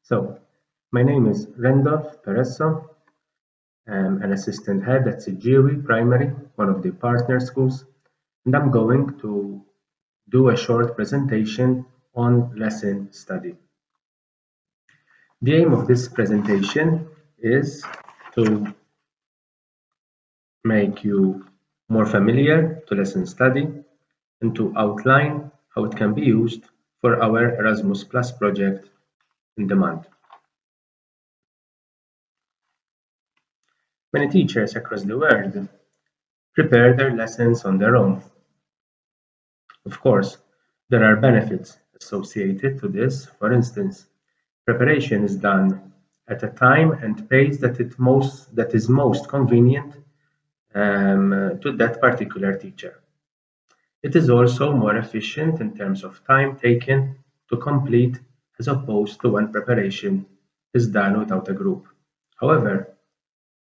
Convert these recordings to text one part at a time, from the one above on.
So, my name is Randolph Peresso. I'm an assistant head at Sigewi Primary, one of the partner schools, and I'm going to do a short presentation on lesson study. The aim of this presentation is to make you more familiar to lesson study and to outline how it can be used for our Erasmus Plus project in demand. Many teachers across the world prepare their lessons on their own. Of course, there are benefits associated to this. For instance, preparation is done at a time and pace that is most convenient to that particular teacher. It is also more efficient in terms of time taken to complete as opposed to when preparation is done without a group. However,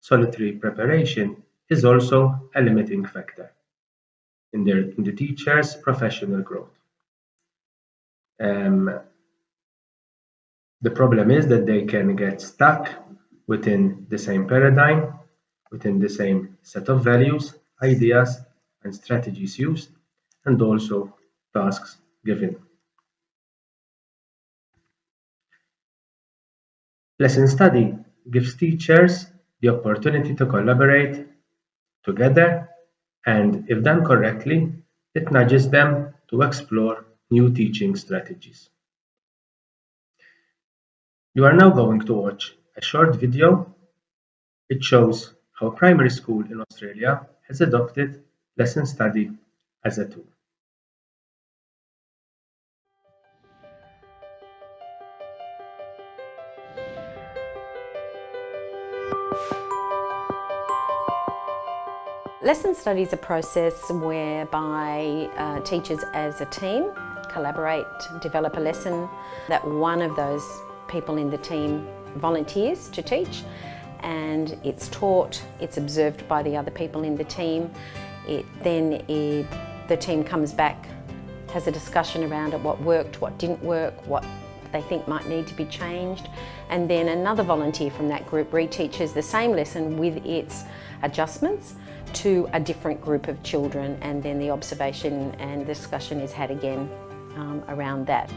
solitary preparation is also a limiting factor in the teacher's professional growth. The problem is that they can get stuck within the same paradigm, within the same set of values, ideas, and strategies used, and also tasks given. Lesson study gives teachers the opportunity to collaborate together, and if done correctly, it nudges them to explore new teaching strategies. You are now going to watch a short video. It shows how primary school in Australia has adopted lesson study as a tool. Lesson study is a process whereby teachers as a team collaborate, develop a lesson that one of those people in the team volunteers to teach, and it's taught, it's observed by the other people in the team. The team comes back, has a discussion around it, what worked, what didn't work, what they think might need to be changed, and then another volunteer from that group reteaches the same lesson with its adjustments to a different group of children, and then the observation and discussion is had again around that.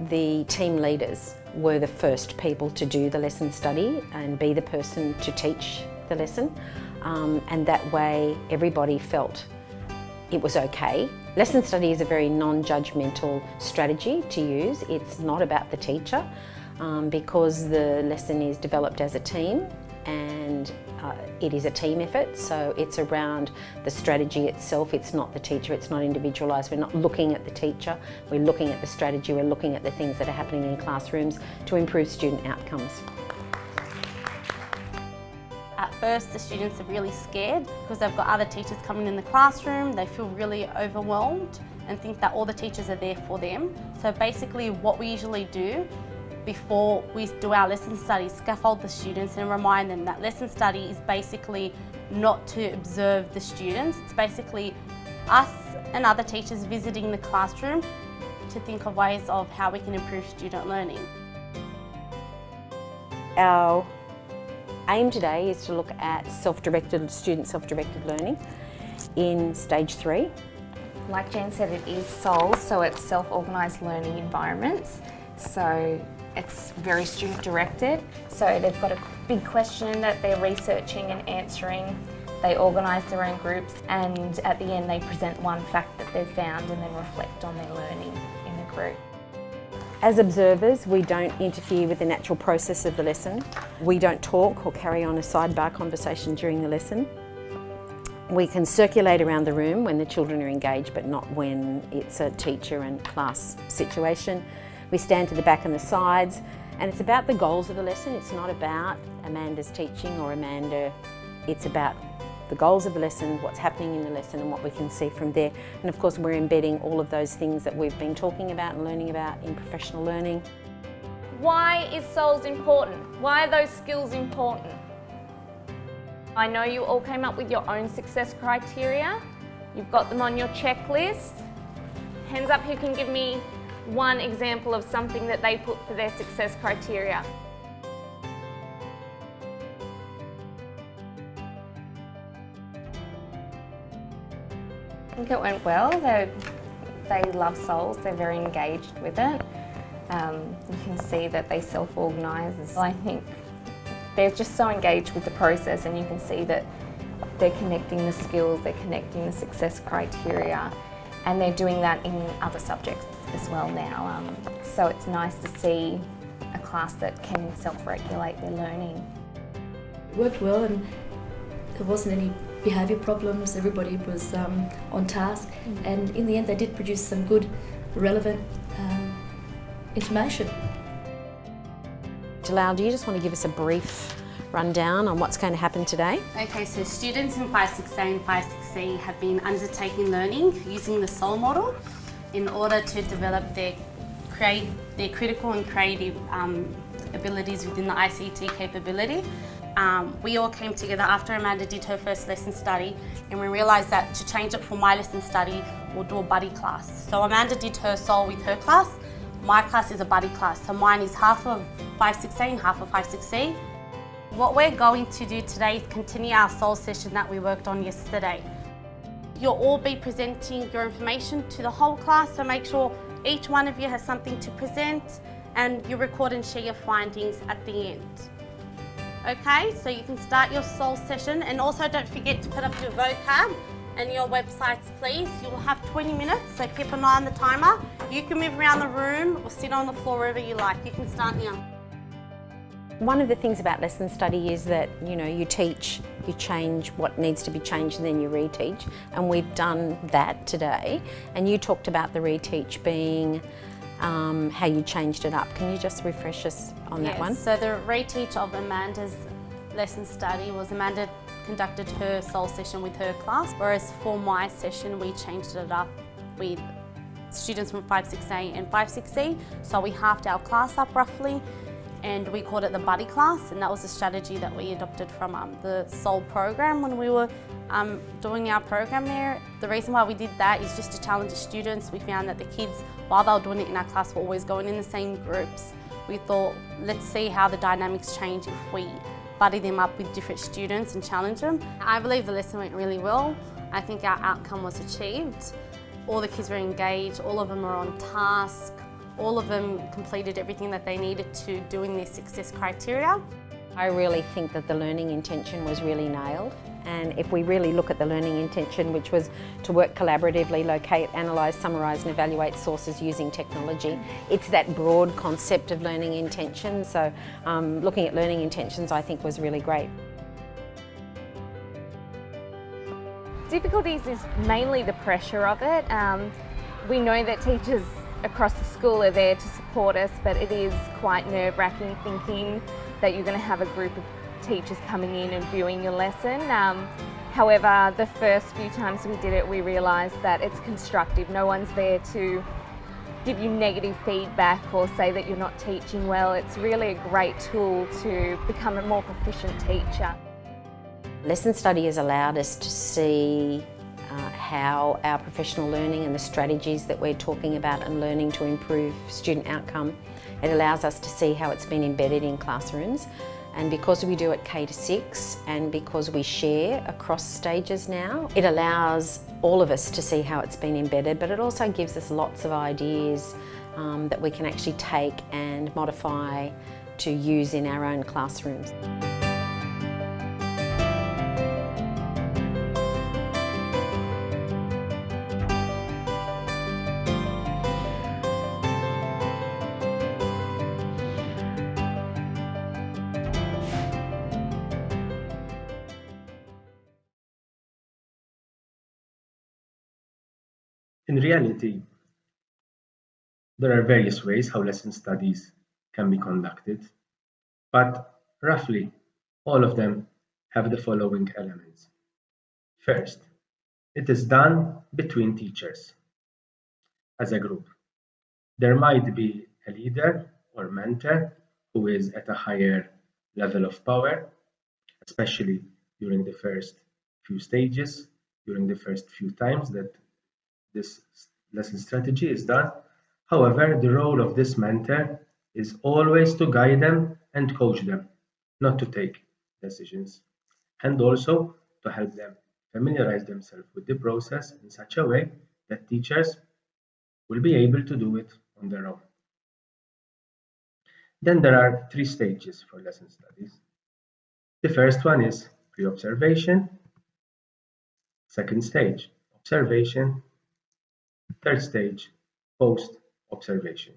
The team leaders were the first people to do the lesson study and be the person to teach the lesson, and that way everybody felt it was okay. Lesson study is a very non-judgmental strategy to use. It's not about the teacher because the lesson is developed as a team, and it is a team effort, so it's around the strategy itself. It's not the teacher, it's not individualised. We're not looking at the teacher, we're looking at the strategy, we're looking at the things that are happening in classrooms to improve student outcomes. At first, the students are really scared because they've got other teachers coming in the classroom. They feel really overwhelmed and think that all the teachers are there for them. So basically what we usually do before we do our lesson study, scaffold the students and remind them that lesson study is basically not to observe the students. It's basically us and other teachers visiting the classroom to think of ways of how we can improve student learning. Our aim today is to look at student self-directed learning in stage 3. Like Jan said, it is SOLS, so it's self-organised learning environments. So it's very student directed. So they've got a big question that they're researching and answering. They organise their own groups, and at the end they present one fact that they've found and then reflect on their learning in the group. As observers, we don't interfere with the natural process of the lesson. We don't talk or carry on a sidebar conversation during the lesson. We can circulate around the room when the children are engaged, but not when it's a teacher and class situation. We stand to the back and the sides, and it's about the goals of the lesson. It's not about Amanda's teaching or Amanda. It's about the goals of the lesson, what's happening in the lesson, and what we can see from there. And of course, we're embedding all of those things that we've been talking about and learning about in professional learning. Why is SOLS important? Why are those skills important? I know you all came up with your own success criteria. You've got them on your checklist. Hands up who can give me one example of something that they put for their success criteria. I think it went well. They love SOLS, they're very engaged with it. You can see that they self-organise. I think they're just so engaged with the process, and you can see that they're connecting the skills, they're connecting the success criteria, and they're doing that in other subjects as well now. So it's nice to see a class that can self-regulate their learning. It worked well, and there wasn't any behaviour problems. Everybody was on task, and in the end they did produce some good, relevant information. Jalal, do you just want to give us a brief rundown on what's going to happen today? Okay, so students in 5-6A and 5-6C have been undertaking learning using the SOL model in order to develop their critical and creative abilities within the ICT capability. We all came together after Amanda did her first lesson study, and we realised that to change it for my lesson study, we'll do a buddy class. So Amanda did her SOL with her class. My class is a buddy class, so mine is half of 5-6A and half of 5-6C. What we're going to do today is continue our SOL session that we worked on yesterday. You'll all be presenting your information to the whole class, so make sure each one of you has something to present, and you record and share your findings at the end. Okay, so you can start your SOL session, and also don't forget to put up your vocab and your websites, please. You will have 20 minutes, so keep an eye on the timer. You can move around the room or sit on the floor wherever you like. You can start now. One of the things about lesson study is that, you teach, you change what needs to be changed, and then you reteach. And we've done that today. And you talked about the reteach being how you changed it up. Can you just refresh us on that one? So the reteach of Amanda's lesson study was Amanda conducted her SOL session with her class, whereas for my session we changed it up with students from 5-6A and 5-6C. So we halved our class up roughly, and we called it the buddy class, and that was a strategy that we adopted from the SOL program when we were doing our program there. The reason why we did that is just to challenge the students. We found that the kids, while they were doing it in our class, were always going in the same groups. We thought, let's see how the dynamics change if we buddy them up with different students and challenge them. I believe the lesson went really well. I think our outcome was achieved. All the kids were engaged, all of them were on task, all of them completed everything that they needed to do in their success criteria. I really think that the learning intention was really nailed. And if we really look at the learning intention, which was to work collaboratively, locate, analyse, summarise and evaluate sources using technology, it's that broad concept of learning intention. So looking at learning intentions, I think, was really great. Difficulties is mainly the pressure of it. We know that teachers across the school are there to support us, but it is quite nerve-wracking thinking that you're going to have a group of teachers coming in and viewing your lesson. However, the first few times we did it, we realised that it's constructive. No one's there to give you negative feedback or say that you're not teaching well. It's really a great tool to become a more proficient teacher. Lesson study has allowed us to see how our professional learning and the strategies that we're talking about and learning to improve student outcome, it allows us to see how it's been embedded in classrooms. And because we do it K-6 and because we share across stages now, it allows all of us to see how it's been embedded, but it also gives us lots of ideas that we can actually take and modify to use in our own classrooms. In reality, there are various ways how lesson studies can be conducted, but roughly all of them have the following elements. First, it is done between teachers as a group. There might be a leader or mentor who is at a higher level of power, especially during the first few stages, during the first few times that this lesson strategy is done. However, the role of this mentor is always to guide them and coach them, not to take decisions, and also to help them familiarize themselves with the process in such a way that teachers will be able to do it on their own. Then there are 3 stages for lesson studies. The first one is pre-observation, second stage, observation, third stage, post-observation.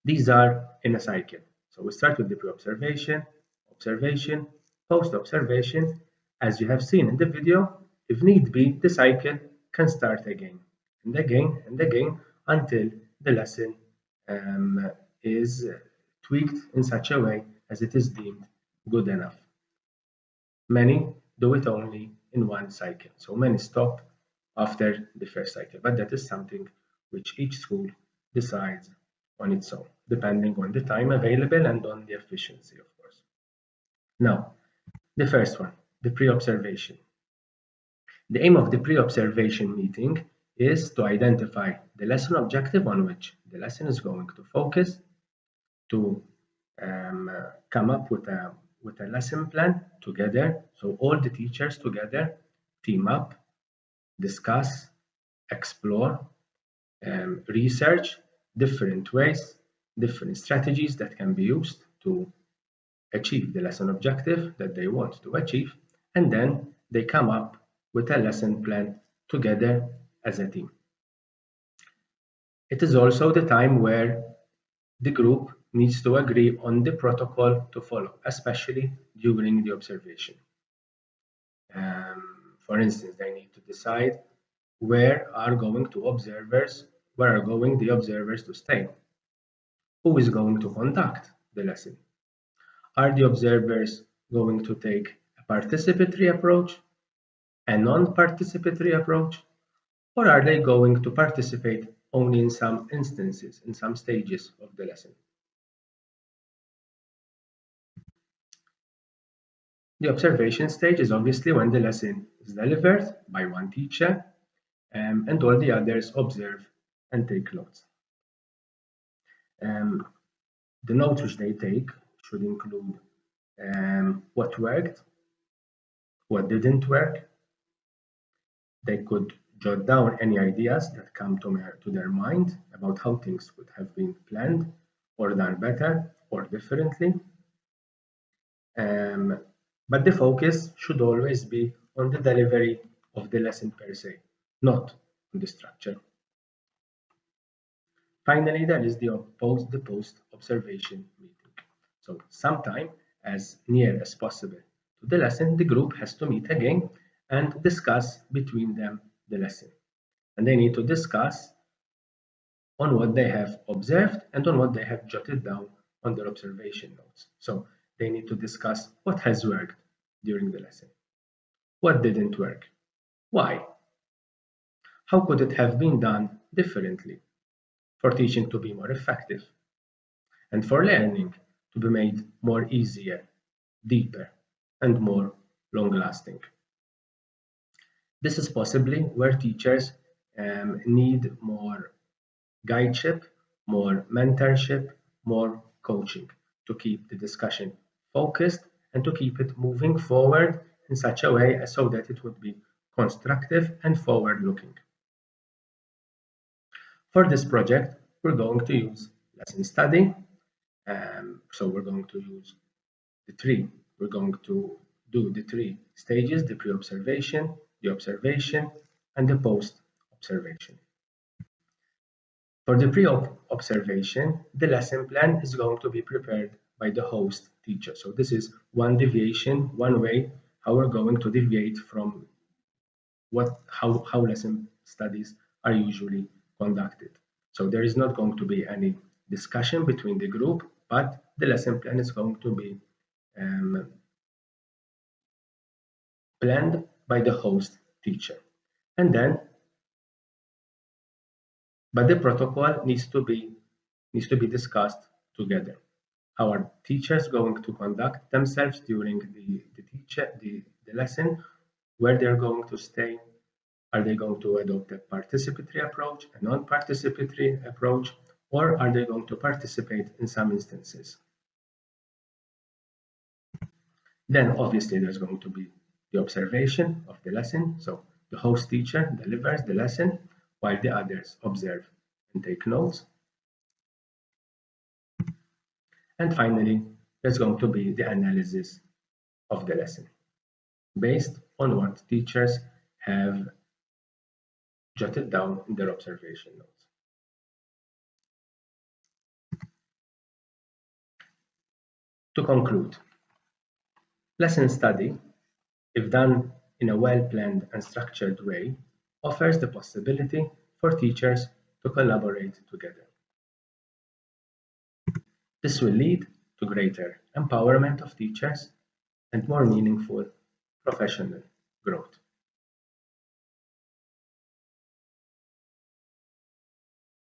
These are in a cycle. So we start with the pre-observation, observation, post-observation. As you have seen in the video, if need be, the cycle can start again and again and again until the lesson is tweaked in such a way as it is deemed good enough. Many do it only in one cycle, so many stop after the first cycle, but that is something which each school decides on its own, depending on the time available and on the efficiency, of course. Now, the first one, the pre-observation. The aim of the pre-observation meeting is to identify the lesson objective on which the lesson is going to focus, to come up with a lesson plan together. So all the teachers together team up, discuss, explore, research different ways, different strategies that can be used to achieve the lesson objective that they want to achieve, and then they come up with a lesson plan together as a team. It is also the time where the group needs to agree on the protocol to follow, especially during the observation. For instance, they need to decide where are going the observers to stay? Who is going to conduct the lesson? Are the observers going to take a participatory approach, a non-participatory approach, or are they going to participate only in some instances, in some stages of the lesson? The observation stage is obviously when the lesson is delivered by one teacher and all the others observe and take notes. The notes which they take should include what worked, what didn't work. They could jot down any ideas that come to their mind about how things could have been planned or done better or differently. But the focus should always be on the delivery of the lesson per se, not on the structure. Finally, there is the post-observation meeting. So sometime as near as possible to the lesson, the group has to meet again and discuss between them the lesson. And they need to discuss on what they have observed and on what they have jotted down on their observation notes. So they need to discuss what has worked during the lesson, what didn't work, why, how could it have been done differently for teaching to be more effective, and for learning to be made more easier, deeper, and more long-lasting. This is possibly where teachers need more guideship, more mentorship, more coaching to keep the discussion focused and to keep it moving forward in such a way as so that it would be constructive and forward-looking. For this project, we're going to use lesson study. So we're going to use we're going to do the 3 stages, the pre-observation, the observation, and the post-observation. For the pre-observation, the lesson plan is going to be prepared by the host teacher. So this is one deviation, one way how we're going to deviate from how lesson studies are usually conducted. So there is not going to be any discussion between the group, but the lesson plan is going to be planned by the host teacher. And then, but the protocol needs to be discussed together. How are teachers going to conduct themselves during the lesson, where they're going to stay, Are they going to adopt a participatory approach, a non-participatory approach, or are they going to participate in some instances? Then obviously there's going to be the observation of the lesson. So the host teacher delivers the lesson while the others observe and take notes. And finally, there's going to be the analysis of the lesson based on what teachers have jotted down in their observation notes. To conclude, lesson study, if done in a well-planned and structured way, offers the possibility for teachers to collaborate together. This will lead to greater empowerment of teachers and more meaningful professional growth.